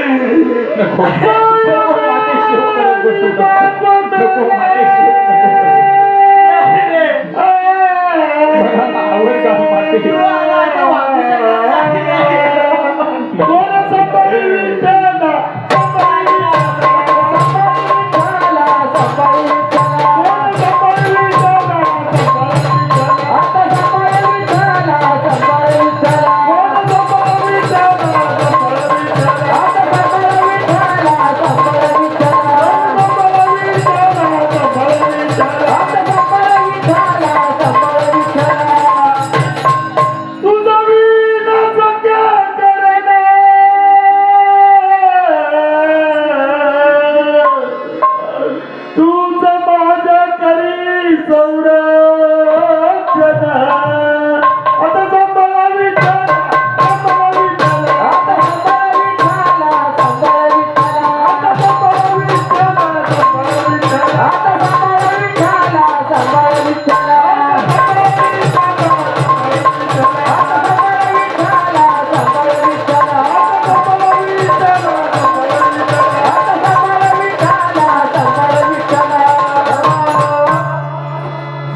नको माते शोक करत बसू नको माते शोक मला आवड का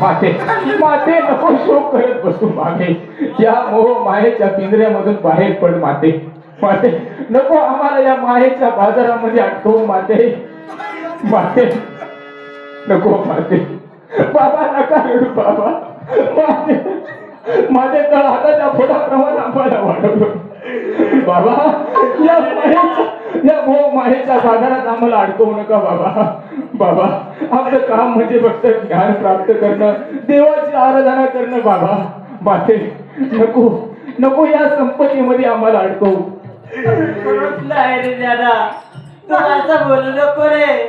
माते माते नको शोक करत बसू मागे या मोह मायेच्या पिंजऱ्यामधून बाहेर पड माते माते नको आम्हाला या मायेच्या बाजारामध्ये अटकवू माते माते नको माते बाबा नका रडू बाबा माते माझे तळ हाताच्या फोडाप्रमाणे आम्हाला वाढवलं बाबा या मोह मायेच्या बाजारात आम्हाला अडकवू नका बाबा बाबा आपलं काम म्हणजे फक्त ज्ञान प्राप्त करणं देवाची आराधना करणं बाबा माते नको नको या संपत्तीमध्ये आम्हाला अडकवू नाही रे दादा तू असं बोलू नको रे.